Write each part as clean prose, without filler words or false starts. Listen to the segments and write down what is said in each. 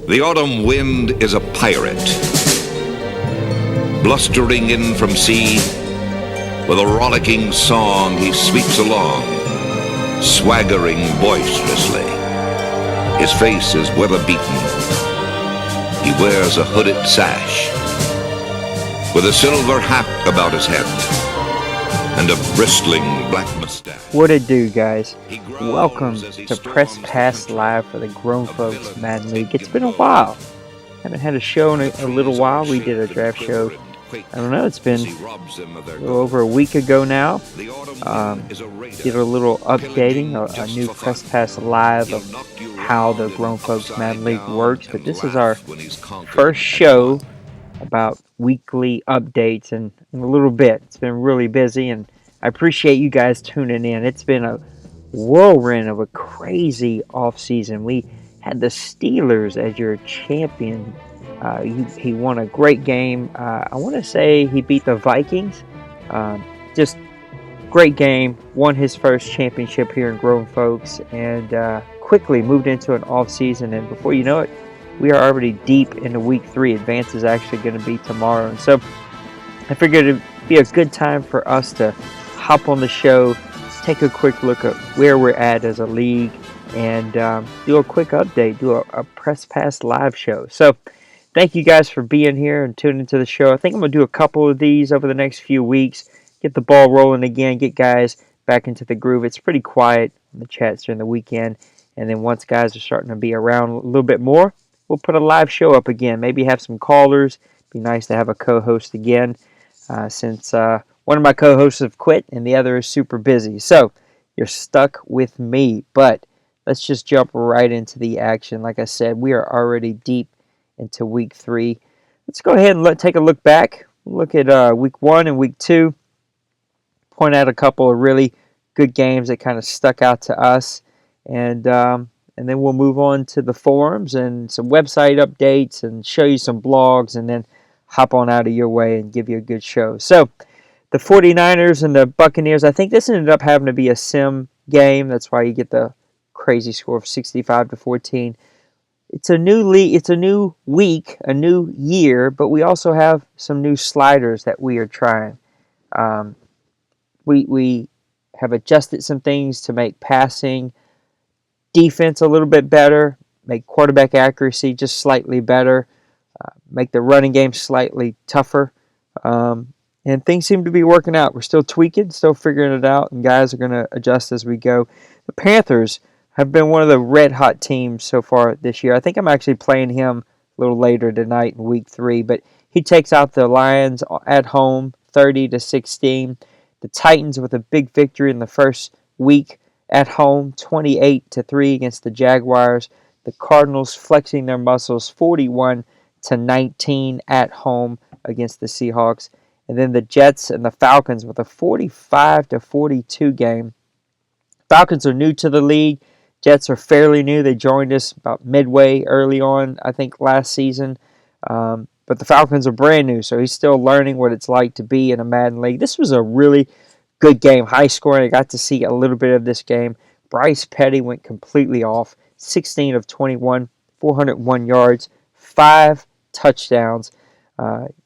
The autumn wind is a pirate, blustering in from sea. With a rollicking song he sweeps along, swaggering boisterously. His face is weather-beaten. He wears a hooded sash, with a silver hat about his head, and a bristling black mustache. What it do, guys? Welcome to Press Pass Live for the Grown Folks Madden League. It's been a while. Haven't had a show in a little while. We did a draft show, I don't know, it's been a little over a week ago now. Did a little updating, a new Press Pass Live of how the Grown Folks Madden League works. But this is our first show about weekly updates in a little bit. It's been really busy, and I appreciate you guys tuning in. It's been a whirlwind of a crazy offseason. We had the Steelers as your champion. He won a great game. I want to say he beat the Vikings. Just great game. Won his first championship here in Grown Folks, and quickly moved into an offseason. And before you know it, we are already deep into week 3. Advance is actually going to be tomorrow. And so I figured it would be a good time for us to hop on the show, take a quick look at where we're at as a league, and do a quick update, do a Press Pass Live show. So thank you guys for being here and tuning into the show. I think I'm going to do a couple of these over the next few weeks, get the ball rolling again, get guys back into the groove. It's pretty quiet in the chats during the weekend, and then once guys are starting to be around a little bit more, we'll put a live show up again. Maybe have some callers. Be nice to have a co-host again, since one of my co-hosts have quit and the other is super busy. So you're stuck with me. But let's just jump right into the action. Like I said, we are already deep into week 3. Let's go ahead and take a look back. Look at week 1 and week 2. Point out a couple of really good games that kind of stuck out to us. And then we'll move on to the forums and some website updates and show you some blogs, and then hop on out of your way and give you a good show. So the 49ers and the Buccaneers, I think this ended up having to be a sim game. That's why you get the crazy score of 65-14. It's a new league, it's a new week, a new year, but we also have some new sliders that we are trying. We have adjusted some things to make passing, defense a little bit better, make quarterback accuracy just slightly better, make the running game slightly tougher, and things seem to be working out. We're still tweaking, still figuring it out, and guys are going to adjust as we go. The Panthers have been one of the red-hot teams so far this year. I think I'm actually playing him a little later tonight in week 3, but he takes out the Lions at home 30-16. The Titans with a big victory in the first week at home, 28-3 against the Jaguars. The Cardinals flexing their muscles, 41-19 at home against the Seahawks. And then the Jets and the Falcons with a 45-42 game. Falcons are new to the league. Jets are fairly new. They joined us about midway early on, I think, last season. But the Falcons are brand new, so he's still learning what it's like to be in a Madden league. This was a really good game, high scoring. I got to see a little bit of this game. Bryce Petty went completely off. 16 of 21, 401 yards, 5 touchdowns.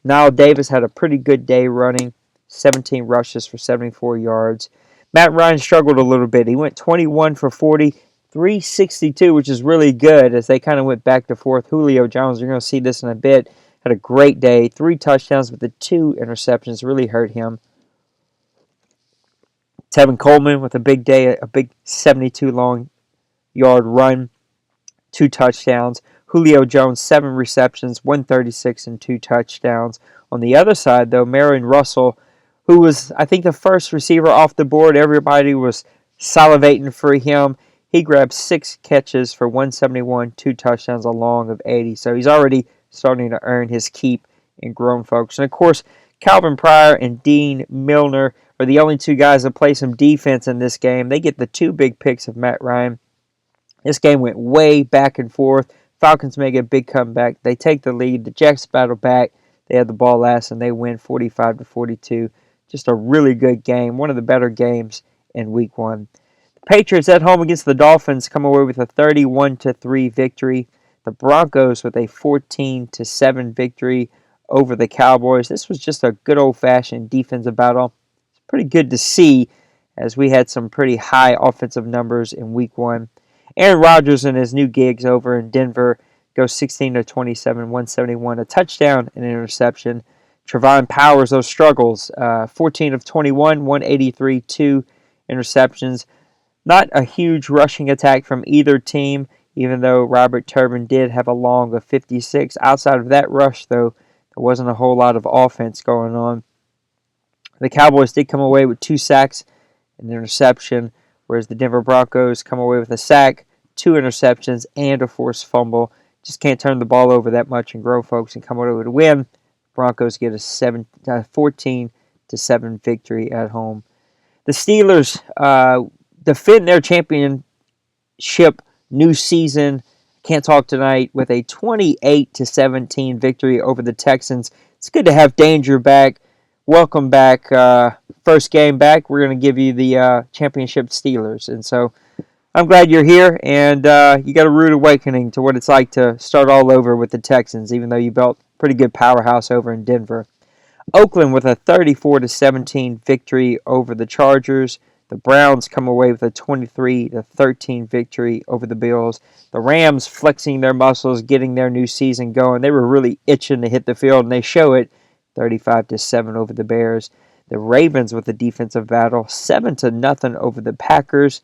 Niall Davis had a pretty good day running, 17 rushes for 74 yards. Matt Ryan struggled a little bit. He went 21 for 40, 362, which is really good as they kind of went back to forth. Julio Jones, you're going to see this in a bit, had a great day. 3 touchdowns, but the 2 interceptions really hurt him. Tevin Coleman with a big day, a big 72-long-yard run, 2 touchdowns. Julio Jones, 7 receptions, 136 and 2 touchdowns. On the other side, though, Marion Russell, who was, I think, the first receiver off the board. Everybody was salivating for him. He grabbed 6 catches for 171, 2 touchdowns, a long of 80. So he's already starting to earn his keep in Grown Folks. And, of course, Calvin Pryor and Dean Milner are the only 2 guys that play some defense in this game. They get the 2 big picks of Matt Ryan. This game went way back and forth. Falcons make a big comeback. They take the lead. The Jets battle back. They had the ball last, and they win 45-42. Just a really good game. One of the better games in Week 1. The Patriots at home against the Dolphins come away with a 31-3 victory. the Broncos with a 14-7 victory over the Cowboys. This was just a good old-fashioned defensive battle. It's pretty good to see as we had some pretty high offensive numbers in Week 1. Aaron Rodgers and his new gigs over in Denver go 16-27, 171, a touchdown and an interception. Trevon Powers, those struggles, 14 of 21, 183, 2 interceptions. Not a huge rushing attack from either team, even though Robert Turbin did have a long of 56. Outside of that rush, though, there wasn't a whole lot of offense going on. The Cowboys did come away with 2 sacks and an interception, whereas the Denver Broncos come away with a sack, 2 interceptions, and a forced fumble. Just can't turn the ball over that much and grow, folks, and come away with a win. Broncos get a 14-7 victory at home. The Steelers defend their championship new season. Can't talk tonight with a 28-17 victory over the Texans. It's good to have Danger back. Welcome back. First game back. We're going to give you the championship Steelers. And so I'm glad you're here, and you got a rude awakening to what it's like to start all over with the Texans, even though you built a pretty good powerhouse over in Denver. Oakland with a 34-17 victory over the Chargers. The Browns come away with a 23-13 victory over the Bills. The Rams flexing their muscles, getting their new season going. They were really itching to hit the field, and they show it, 35-7 over the Bears. The Ravens with a defensive battle, 7-0 over the Packers.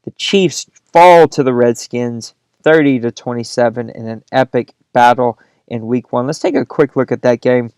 The Chiefs fall to the Redskins, 30-27 in an epic battle in Week 1. Let's take a quick look at that game,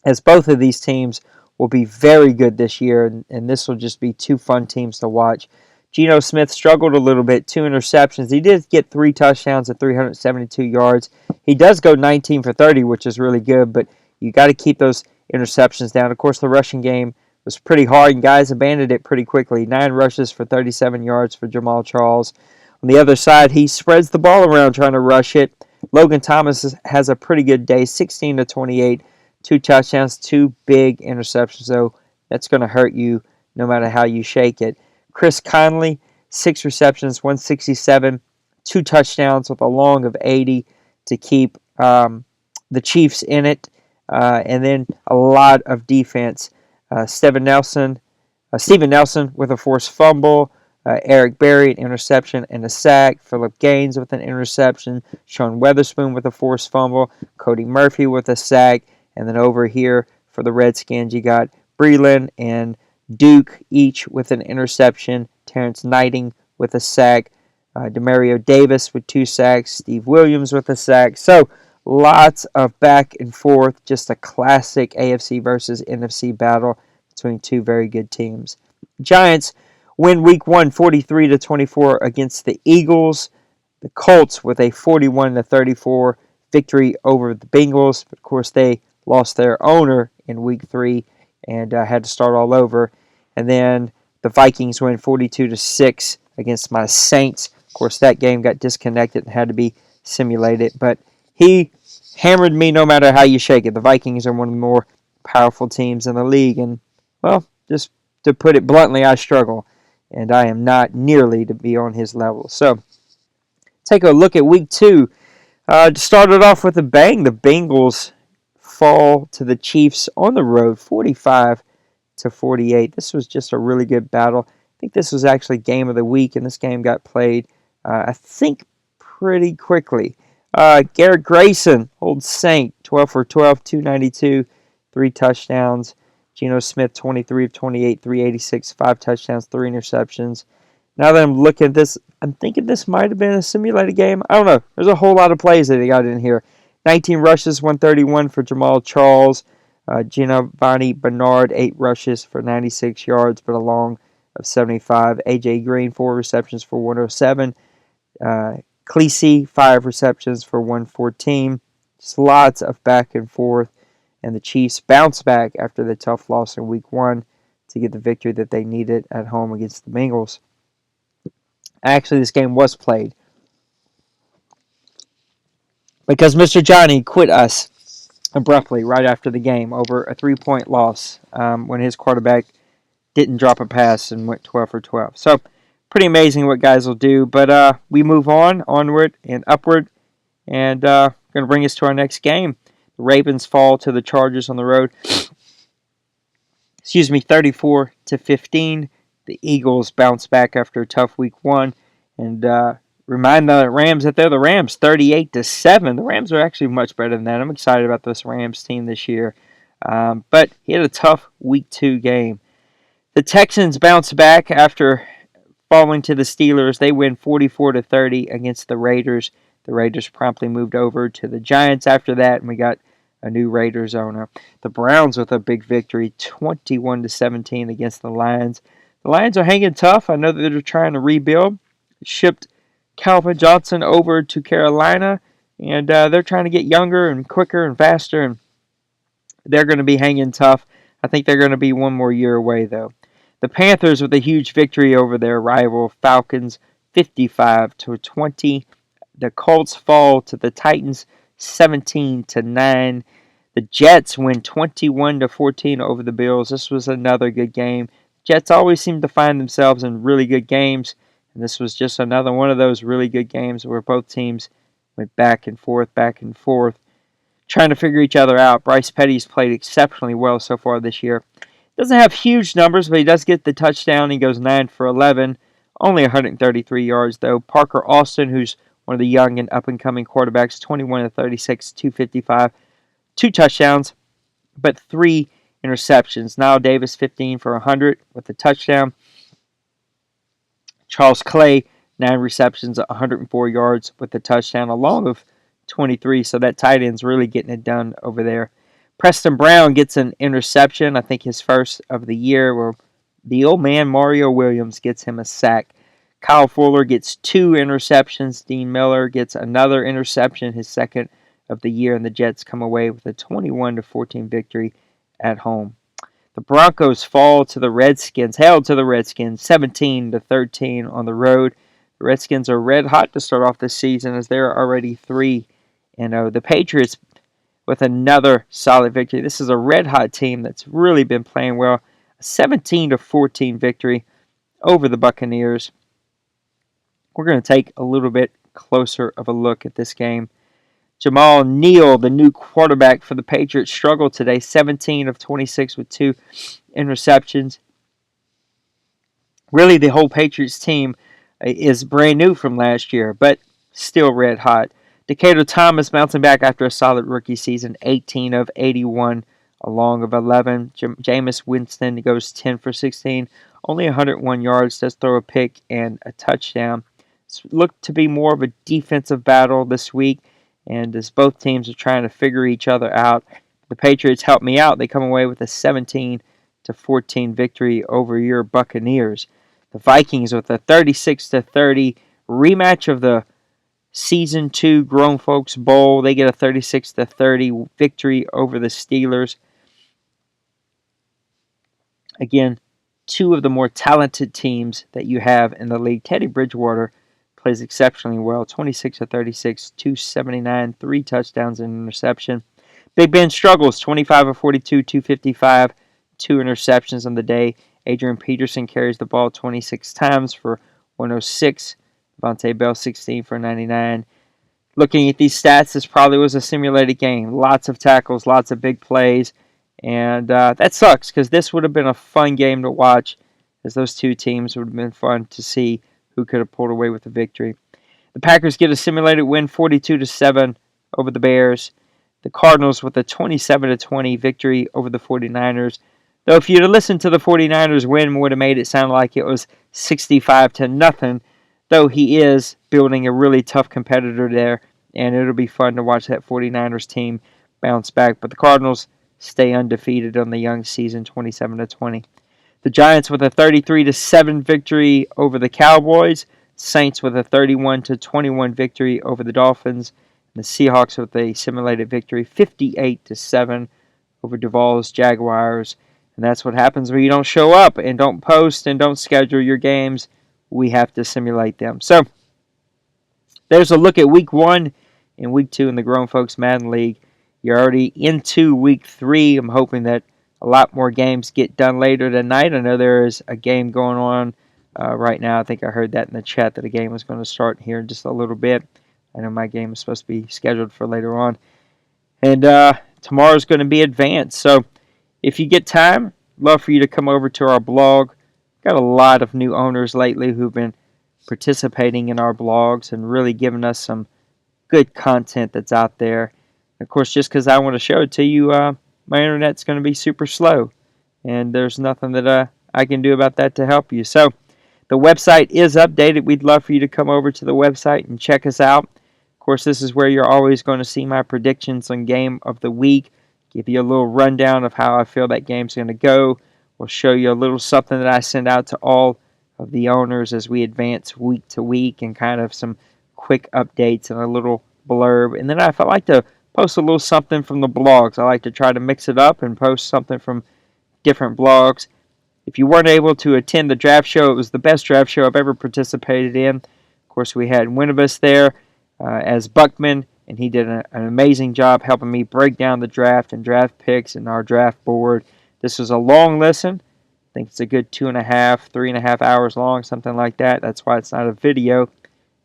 as both of these teams will be very good this year, and this will just be 2 fun teams to watch. Geno Smith struggled a little bit, 2 interceptions. He did get 3 touchdowns and 372 yards. He does go 19 for 30, which is really good, but you got to keep those interceptions down. Of course, the rushing game was pretty hard, and guys abandoned it pretty quickly. 9 rushes for 37 yards for Jamal Charles. On the other side, he spreads the ball around trying to rush it. Logan Thomas has a pretty good day, 16-28. 2 touchdowns, 2 big interceptions, so that's going to hurt you no matter how you shake it. Chris Conley, 6 receptions, 167, 2 touchdowns with a long of 80 to keep the Chiefs in it, and then a lot of defense. Steven Nelson with a forced fumble, Eric Berry, an interception and a sack, Philip Gaines with an interception, Sean Weatherspoon with a forced fumble, Cody Murphy with a sack. And then over here for the Redskins, you got Breland and Duke, each with an interception. Terrence Knighting with a sack. Demario Davis with 2 sacks. Steve Williams with a sack. So lots of back and forth. Just a classic AFC versus NFC battle between 2 very good teams. Giants win Week 1 43-24 against the Eagles. The Colts with a 41-34 victory over the Bengals. Of course, they lost their owner in Week 3 and had to start all over. And then the Vikings win 42-6 against my Saints. Of course, that game got disconnected and had to be simulated. But he hammered me no matter how you shake it. The Vikings are one of the more powerful teams in the league. And, well, just to put it bluntly, I struggle. And I am not nearly to be on his level. So, take a look at Week 2. Started off with a bang. The Bengals fall to the Chiefs on the road, 45-48. This was just a really good battle. I think this was actually game of the week, and this game got played, I think, pretty quickly. Garrett Grayson holds Saint, 12 for 12, 292, 3 touchdowns. Geno Smith, 23 of 28, 386, 5 touchdowns, 3 interceptions. Now that I'm looking at this, I'm thinking this might have been a simulated game. I don't know. There's a whole lot of plays that he got in here. 19 rushes, 131 for Jamal Charles. Giovanni Bernard, 8 rushes for 96 yards, but a long of 75. A.J. Green, 4 receptions for 107. Cleese, 5 receptions for 114. Just lots of back and forth. And the Chiefs bounce back after the tough loss in Week 1 to get the victory that they needed at home against the Bengals. Actually, this game was played because Mr. Johnny quit us abruptly right after the game over a 3-point loss when his quarterback didn't drop a pass and went 12 for 12. So, pretty amazing what guys will do. But we move onward and upward. And going to bring us to our next game. The Ravens fall to the Chargers on the road. 34-15. The Eagles bounce back after a tough week 1. And remind the Rams that they're the Rams, 38-7. The Rams are actually much better than that. I'm excited about this Rams team this year. But he had a tough week 2 game. The Texans bounce back after falling to the Steelers. They win 44-30 against the Raiders. The Raiders promptly moved over to the Giants after that, and we got a new Raiders owner. The Browns with a big victory, 21-17 against the Lions. The Lions are hanging tough. I know that they're trying to rebuild. Shipped Calvin Johnson over to Carolina, and they're trying to get younger and quicker and faster, and they're going to be hanging tough. I think they're going to be one more year away, though. The Panthers with a huge victory over their rival Falcons, 55-20. The Colts fall to the Titans, 17-9. The Jets win 21-14 over the Bills. This was another good game. Jets always seem to find themselves in really good games, and this was just another one of those really good games where both teams went back and forth, trying to figure each other out. Bryce Petty's played exceptionally well so far this year. Doesn't have huge numbers, but he does get the touchdown. He goes 9 for 11, only 133 yards, though. Parker Austin, who's one of the young and up-and-coming quarterbacks, 21-36, 255, 2 touchdowns, but 3 interceptions. Niall Davis, 15 for 100 with a touchdown. Charles Clay, 9 receptions, 104 yards with a touchdown, along with 23, so that tight end's really getting it done over there. Preston Brown gets an interception, I think his first of the year, where the old man Mario Williams gets him a sack. Kyle Fuller gets 2 interceptions. Dean Miller gets another interception, his second of the year, and the Jets come away with a 21-14 victory at home. The Broncos fall to the Redskins, 17-13 on the road. The Redskins are red hot to start off this season as they're already 3-0. The Patriots with another solid victory. This is a red hot team that's really been playing well. A 17-14 victory over the Buccaneers. We're going to take a little bit closer of a look at this game. Jamal Neal, the new quarterback for the Patriots, struggled today, 17 of 26 with 2 interceptions. Really, the whole Patriots team is brand new from last year, but still red hot. Decatur Thomas bouncing back after a solid rookie season, 18 of 81, along of 11. Jameis Winston goes 10 for 16, only 101 yards, does throw a pick and a touchdown. It's looked to be more of a defensive battle this week, and as both teams are trying to figure each other out, the Patriots help me out. They come away with a 17-14 victory over your Buccaneers. The Vikings with a 36-30 rematch of the Season 2 Grown Folks Bowl. They get a 36-30 victory over the Steelers. Again, 2 of the more talented teams that you have in the league. Teddy Bridgewater plays exceptionally well. 26-36, 279, 3 touchdowns and an interception. Big Ben struggles. 25 of 42, 255, 2 interceptions on the day. Adrian Peterson carries the ball 26 times for 106. Vontae Bell 16 for 99. Looking at these stats, this probably was a simulated game. Lots of tackles, lots of big plays. And that sucks because this would have been a fun game to watch, as those 2 teams would have been fun to see who could have pulled away with the victory. The Packers get a simulated win 42-7 over the Bears. The Cardinals with a 27-20 victory over the 49ers. Though if you'd have listened to the 49ers win, would have made it sound like it was 65-0. Though he is building a really tough competitor there, and it'll be fun to watch that 49ers team bounce back. But the Cardinals stay undefeated on the young season, 27-20. The Giants with a 33-7 victory over the Cowboys. Saints with a 31-21 victory over the Dolphins. And the Seahawks with a simulated victory, 58-7 over Duval's Jaguars. And that's what happens when you don't show up and don't post and don't schedule your games. We have to simulate them. So, there's a look at Week 1 and Week 2 in the Grown Folks Madden League. You're already into Week 3. I'm hoping that a lot more games get done later tonight. I know there is a game going on right now. I think I heard that in the chat that a game was going to start here in just a little bit. I know my game is supposed to be scheduled for later on. And tomorrow's going to be advanced. So if you get time, love for you to come over to our blog. Got a lot of new owners lately who've been participating in our blogs and really giving us some good content that's out there. Of course, just because I want to show it to you, my internet's going to be super slow. And there's nothing that I can do about that to help you. So the website is updated. We'd love for you to come over to the website and check us out. Of course, this is where you're always going to see my predictions on Game of the Week. Give you a little rundown of how I feel that game's going to go. We'll show you a little something that I send out to all of the owners as we advance week to week, and kind of some quick updates and a little blurb. And then if I like to post a little something from the blogs, I like to try to mix it up and post something from different blogs. If you weren't able to attend the draft show, it was the best draft show I've ever participated in. Of course, we had Winnibus there as Buckman, and he did an amazing job helping me break down the draft and draft picks and our draft board. This was a long listen. I think it's a good 3.5 hours long, something like that. That's why it's not a video.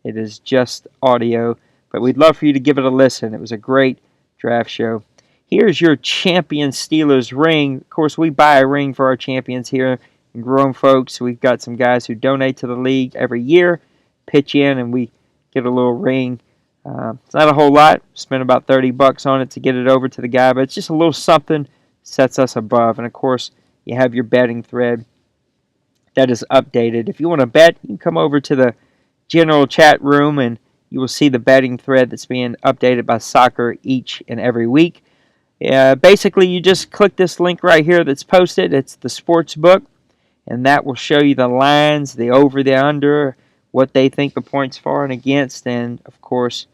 It is just audio. But we'd love for you to give it a listen. It was a great draft show. Here's your Champion Steelers ring. Of course, we buy a ring for our champions here in Grown Folks. We've got some guys who donate to the league every year, pitch in, and we get a little ring. It's not a whole lot. Spend about $30 on it to get it over to the guy, but it's just a little something, sets us above. And of course, you have your betting thread that is updated. If you want to bet, you can come over to the general chat room and you will see the betting thread that's being updated by Soccer each and every week. Basically, you just click this link right here that's posted. It's the sports book, and that will show you the lines, the over, the under, what they think the points for and against, and of course,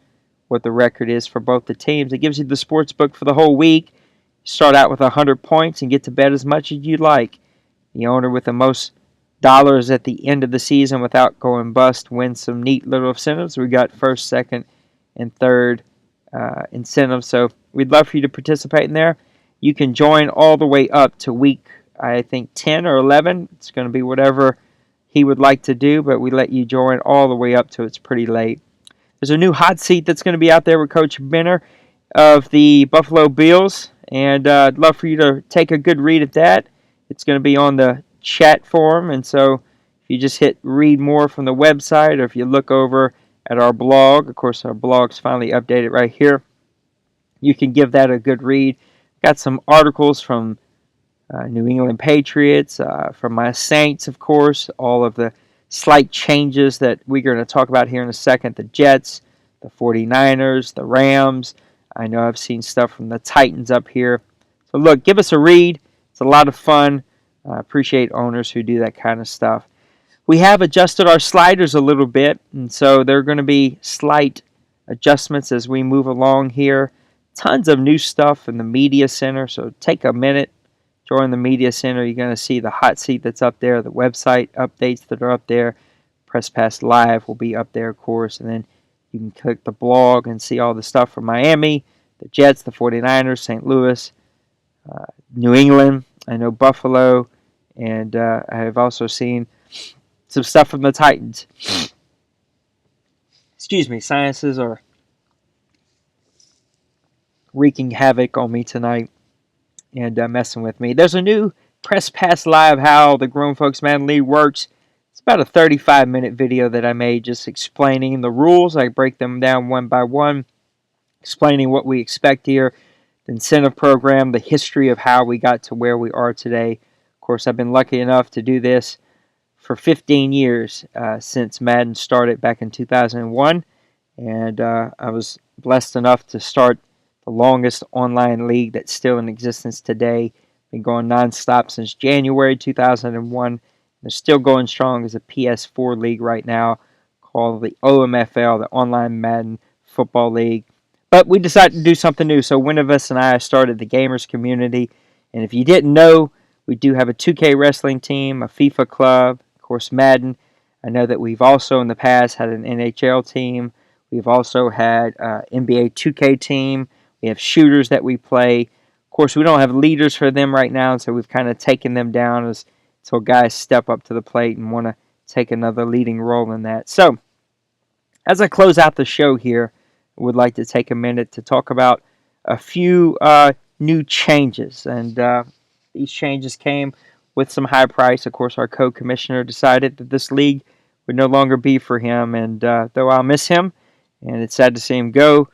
what the record is for both the teams. It gives you the sports book for the whole week. Start out with 100 points and get to bet as much as you'd like. The owner with the most dollars at the end of the season without going bust wins some neat little incentives. We got first, second, and third incentives. So we'd love for you to participate in there. You can join all the way up to week, I think, 10 or 11. It's going to be whatever he would like to do, but we let you join all the way up to it's pretty late. There's a new hot seat that's going to be out there with Coach Benner of the Buffalo Bills, and I'd love for you to take a good read at that. It's going to be on the chat forum, and so if you just hit read more from the website, or if you look over at our blog, of course our blog's finally updated right here, you can give that a good read. Got some articles from New England Patriots, from my Saints, of course, all of the slight changes that we're going to talk about here in a second, the Jets, the 49ers, the Rams. I know I've seen stuff from the Titans up here. So look, give us a read. It's a lot of fun. I appreciate owners who do that kind of stuff. We have adjusted our sliders a little bit, and so there are going to be slight adjustments as we move along here. Tons of new stuff in the Media Center, so take a minute. Join the Media Center. You're going to see the hot seat that's up there, the website updates that are up there. Press Pass Live will be up there, of course, and then you can click the blog and see all the stuff from Miami, the Jets, the 49ers, St. Louis, New England, I know Buffalo, and I have also seen some stuff from the Titans. Excuse me, sciences are wreaking havoc on me tonight and messing with me. There's a new Press Pass Live How the Grown Folks Madden League works. It's about a 35-minute video that I made just explaining the rules. I break them down one by one, explaining what we expect here, the incentive program, the history of how we got to where we are today. Of course, I've been lucky enough to do this for 15 years since Madden started back in 2001, and I was blessed enough to start the longest online league that's still in existence today. Been going nonstop since January 2001. They're still going strong as a PS4 league right now called the OMFL, the Online Madden Football League. But we decided to do something new, so Winnibus and I started the gamers community. And if you didn't know, we do have a 2K wrestling team, a FIFA club, of course Madden. I know that we've also in the past had an NHL team. We've also had an NBA 2K team. We have shooters that we play. Of course, we don't have leaders for them right now, so we've kind of taken them down until guys step up to the plate and want to take another leading role in that. So, as I close out the show here, would like to take a minute to talk about a few new changes. And these changes came with some high price. Of course, our co-commissioner decided that this league would no longer be for him. And though I'll miss him, and it's sad to see him go,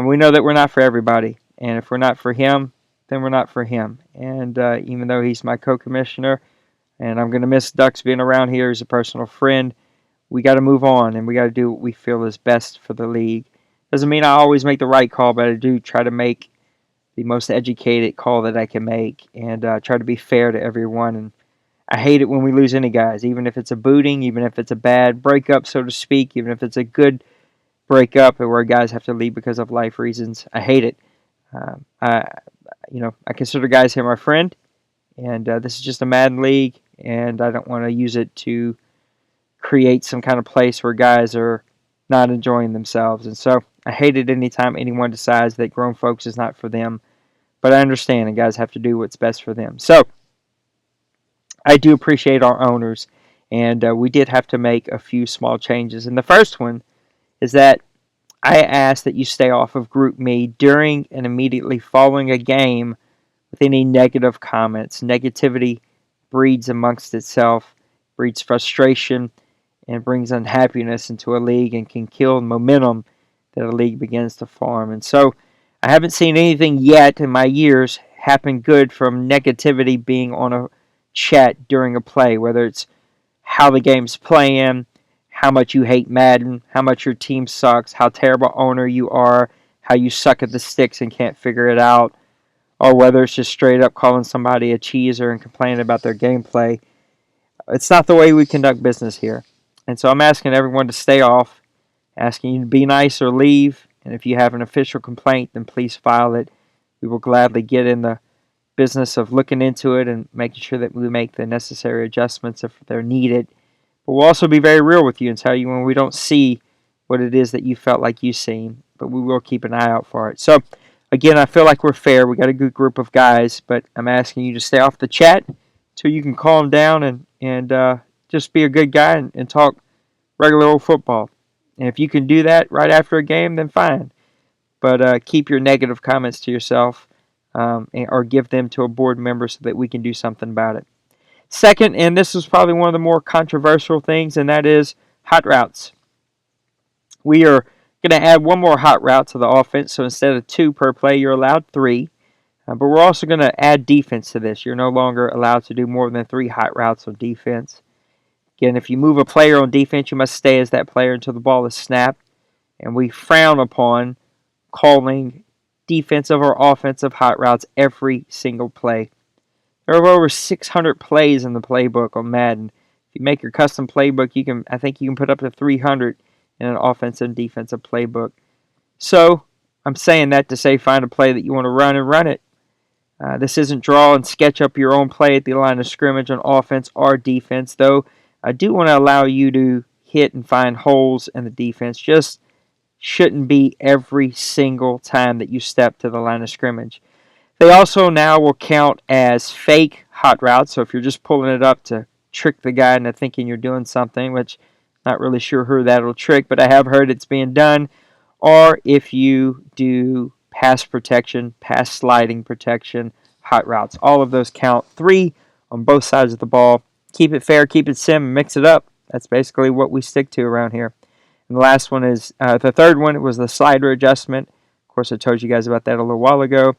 we know that we're not for everybody. And if we're not for him, then we're not for him. And even though he's my co-commissioner, and I'm going to miss Ducks being around here as a personal friend, we got to move on, and we got to do what we feel is best for the league. Doesn't mean I always make the right call, but I do try to make the most educated call that I can make, and try to be fair to everyone. And I hate it when we lose any guys, even if it's a booting, even if it's a bad breakup, so to speak, even if it's a good breakup where guys have to leave because of life reasons. I hate it. I consider guys here my friend, and this is just a Madden league, and I don't want to use it to create some kind of place where guys are not enjoying themselves. And so I hate it anytime anyone decides that grown folks is not for them. But I understand, and guys have to do what's best for them. So I do appreciate our owners, and we did have to make a few small changes. And the first one is that I ask that you stay off of GroupMe during and immediately following a game with any negative comments. Negativity breeds amongst itself, breeds frustration, and brings unhappiness into a league and can kill momentum that a league begins to form. And so I haven't seen anything yet in my years happen good from negativity being on a chat during a play, whether it's how the game's playing, how much you hate Madden, how much your team sucks, how terrible owner you are, how you suck at the sticks and can't figure it out, or whether it's just straight up calling somebody a cheeser and complaining about their gameplay. It's not the way we conduct business here. And so I'm asking everyone to stay off, asking you to be nice or leave. And if you have an official complaint, then please file it. We will gladly get in the business of looking into it and making sure that we make the necessary adjustments if they're needed. But we'll also be very real with you and tell you when we don't see what it is that you felt like you seen. But we will keep an eye out for it. So, again, I feel like we're fair. We got a good group of guys, but I'm asking you to stay off the chat so you can calm down and just be a good guy and talk regular old football. And if you can do that right after a game, then fine. But keep your negative comments to yourself or give them to a board member so that we can do something about it. Second, and this is probably one of the more controversial things, and that is hot routes. We are going to add one more hot route to the offense, so instead of 2 per play, you're allowed 3. But we're also going to add defense to this. You're no longer allowed to do more than 3 hot routes on defense. Again, if you move a player on defense, you must stay as that player until the ball is snapped. And we frown upon calling defensive or offensive hot routes every single play. There are over 600 plays in the playbook on Madden. If you make your custom playbook, I think you can put up to 300 in an offensive and defensive playbook. So I'm saying that to say find a play that you want to run and run it. This isn't draw and sketch up your own play at the line of scrimmage on offense or defense, though I do want to allow you to hit and find holes in the defense. Just shouldn't be every single time that you step to the line of scrimmage. They also now will count as fake hot routes, so if you're just pulling it up to trick the guy into thinking you're doing something, which I'm not really sure who that'll trick, but I have heard it's being done, or if you do pass protection, pass sliding protection, hot routes. All of those count 3 on both sides of the ball. Keep it fair, keep it sim, and mix it up. That's basically what we stick to around here. And the last one is, the third one was the slider adjustment. Of course, I told you guys about that a little while ago.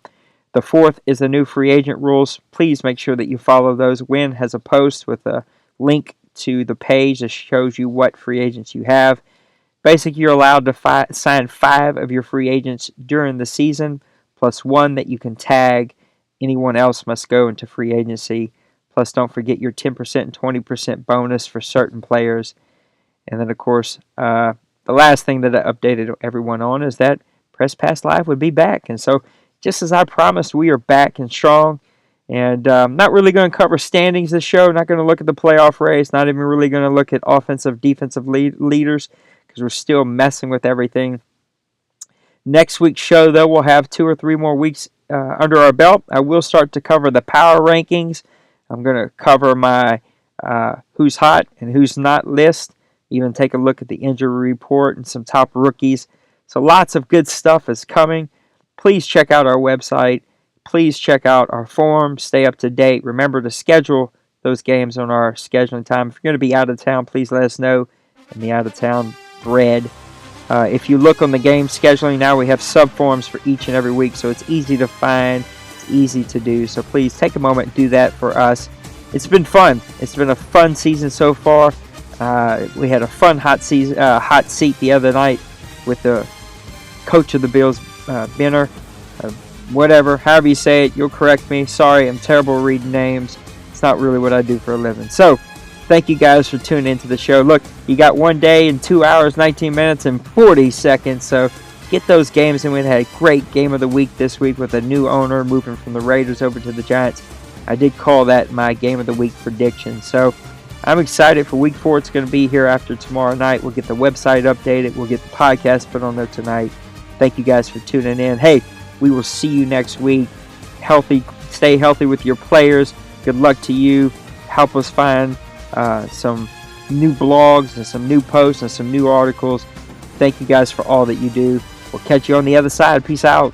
The fourth is the new free agent rules. Please make sure that you follow those. Win has a post with a link to the page that shows you what free agents you have. Basically, you're allowed to sign 5 of your free agents during the season, plus 1 that you can tag. Anyone else must go into free agency. Plus, don't forget your 10% and 20% bonus for certain players. And then, of course, the last thing that I updated everyone on is that Press Pass Live would be back. And so, just as I promised, we are back and strong. And I'm not really going to cover standings this show. Not going to look at the playoff race. Not even really going to look at offensive, defensive leaders because we're still messing with everything. Next week's show, though, we'll have 2 or 3 more weeks under our belt. I will start to cover the power rankings. I'm going to cover my who's hot and who's not list. Even take a look at the injury report and some top rookies. So lots of good stuff is coming. Please check out our website. Please check out our forum. Stay up to date. Remember to schedule those games on our scheduling time. If you're going to be out of town, please let us know in the out of town thread. If you look on the game scheduling now, we have sub-forums for each and every week, so it's easy to find, it's easy to do. So please take a moment and do that for us. It's been fun. It's been a fun season so far. We had a fun hot seat the other night with the coach of the Bills, Benner. Whatever, however you say it, you'll correct me. Sorry, I'm terrible reading names. It's not really what I do for a living. So, thank you guys for tuning into the show. Look, you got 1 day and 2 hours, 19 minutes, and 40 seconds. So get those games in. We had a great game of the week this week with a new owner moving from the Raiders over to the Giants. I did call that my game of the week prediction. So I'm excited for week 4. It's going to be here after tomorrow night. We'll get the website updated. We'll get the podcast put on there tonight. Thank you guys for tuning in. Hey, we will see you next week. Stay healthy with your players. Good luck to you. Help us find some new blogs and some new posts and some new articles. Thank you guys for all that you do. We'll catch you on the other side. Peace out.